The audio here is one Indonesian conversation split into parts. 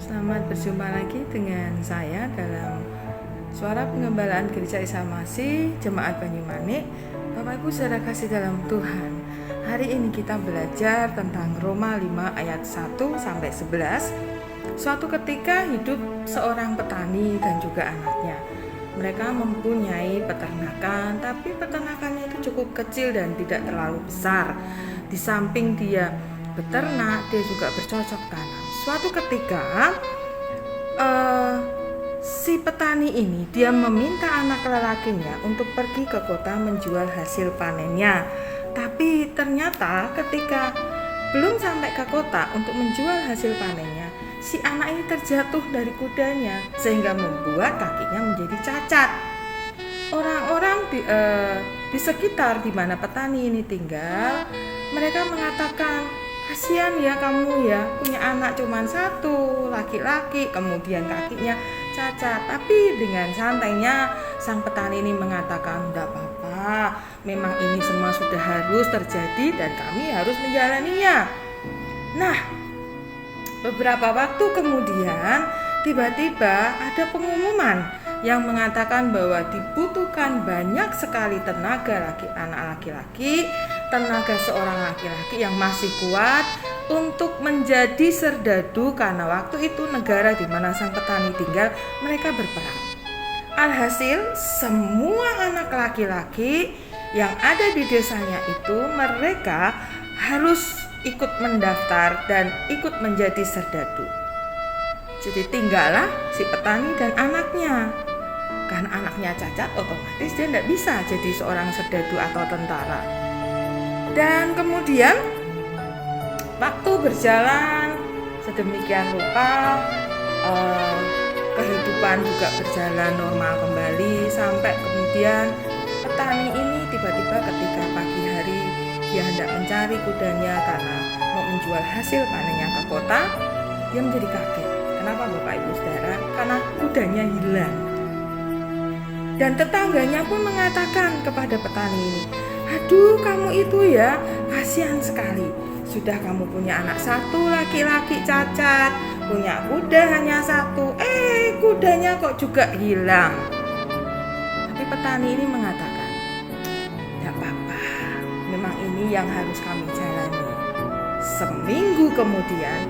Selamat berjumpa lagi dengan saya dalam Suara Pengembalaan Gereja Isa Masih Jemaat Banyumanik. Bapak Ibu saudara kasih dalam Tuhan, hari ini kita belajar tentang Roma 5 ayat 1 sampai 11. Suatu ketika hidup seorang petani dan juga anaknya. Mereka mempunyai peternakan, tapi peternakannya itu cukup kecil dan tidak terlalu besar. Di samping dia beternak, dia juga bercocok tanam. Suatu ketika si petani ini dia meminta anak lelakinya untuk pergi ke kota menjual hasil panennya. Tapi ternyata ketika belum sampai ke kota untuk menjual hasil panennya, si anak ini terjatuh dari kudanya sehingga membuat kakinya menjadi cacat. Orang-orang di sekitar di mana petani ini tinggal, mereka mengatakan, kasihan ya kamu ya, punya anak cuma satu, laki-laki, kemudian kakinya cacat. Tapi dengan santainya sang petani ini mengatakan, tidak apa-apa, memang ini semua sudah harus terjadi dan kami harus menjalaninya. Nah, beberapa waktu kemudian tiba-tiba ada pengumuman yang mengatakan bahwa dibutuhkan banyak sekali tenaga anak laki-laki, tenaga seorang laki-laki yang masih kuat untuk menjadi serdadu, karena waktu itu negara di mana sang petani tinggal mereka berperang. Alhasil semua anak laki-laki yang ada di desanya itu mereka harus ikut mendaftar dan ikut menjadi serdadu. Jadi tinggallah si petani dan anaknya. Karena anaknya cacat, otomatis dia tidak bisa jadi seorang serdadu atau tentara. Dan kemudian waktu berjalan sedemikian rupa, kehidupan juga berjalan normal kembali, sampai kemudian petani ini tiba-tiba ketika pagi hari dia hendak mencari kudanya karena mau menjual hasil panennya ke kota, dia menjadi kaget. Kenapa Bapak Ibu Saudara? Karena kudanya hilang. Dan tetangganya pun mengatakan kepada petani ini, aduh kamu itu ya, kasihan sekali. Sudah kamu punya anak satu laki-laki cacat, punya kuda hanya satu, kudanya kok juga hilang. Tapi petani ini mengatakan, tidak apa-apa, memang ini yang harus kami jalani. Seminggu kemudian,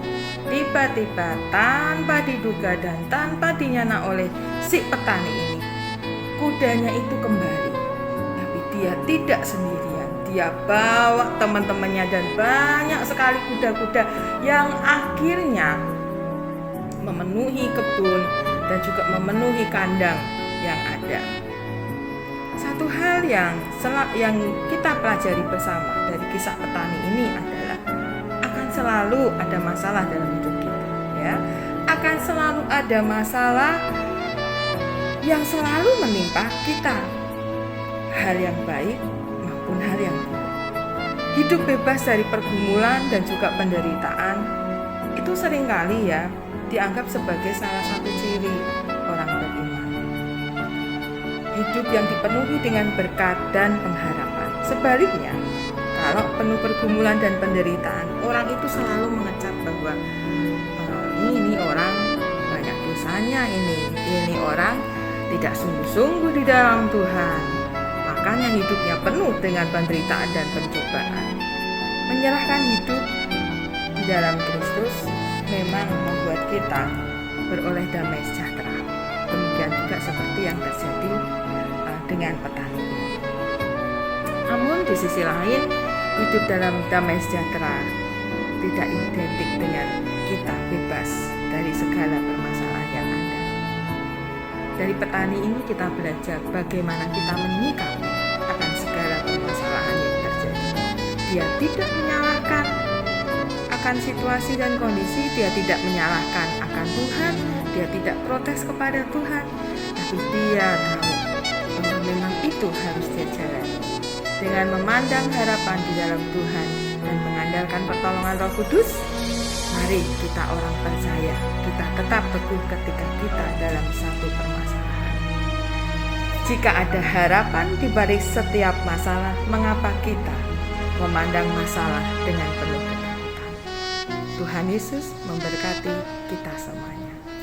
tiba-tiba tanpa diduga dan tanpa dinyana oleh si petani ini, kudanya itu kembali. Tapi dia tidak sendirian, dia bawa teman-temannya dan banyak sekali kuda-kuda yang akhirnya memenuhi kebun dan juga memenuhi kandang yang ada. Satu hal yang kita pelajari bersama dari kisah petani ini adalah akan selalu ada masalah dalam hidup kita, ya. Akan selalu ada masalah yang selalu menimpa kita, hal yang baik maupun hal yang buruk. Hidup bebas dari pergumulan dan juga penderitaan itu seringkali ya dianggap sebagai salah satu ciri orang beriman. Hidup yang dipenuhi dengan berkat dan pengharapan. Sebaliknya, kalau penuh pergumulan dan penderitaan, orang itu selalu mengecap bahwa ini orang banyak dosanya, ini orang tidak sungguh-sungguh di dalam Tuhan. Makanya hidupnya penuh dengan penderitaan dan pencobaan. Menyerahkan hidup di dalam Kristus memang membuat kita beroleh damai sejahtera. Demikian juga seperti yang terjadi dengan petani ini. Namun di sisi lain, hidup dalam damai sejahtera tidak identik dengan kita bebas dari segala permasalahan yang ada. Dari petani ini kita belajar bagaimana kita menyikapi akan segala permasalahan yang terjadi. Dia tidak menyalahkan akan situasi dan kondisi, dia tidak menyalahkan akan Tuhan, dia tidak protes kepada Tuhan, tapi dia tahu bahwa memang itu harus dia jalani. Dengan memandang harapan di dalam Tuhan dan mengandalkan pertolongan Roh Kudus, mari kita orang percaya, kita tetap teguh ketika kita dalam satu permasalahan. Jika ada harapan di balik setiap masalah, mengapa kita memandang masalah dengan penuh ketakutan? Tuhan Yesus memberkati kita semuanya.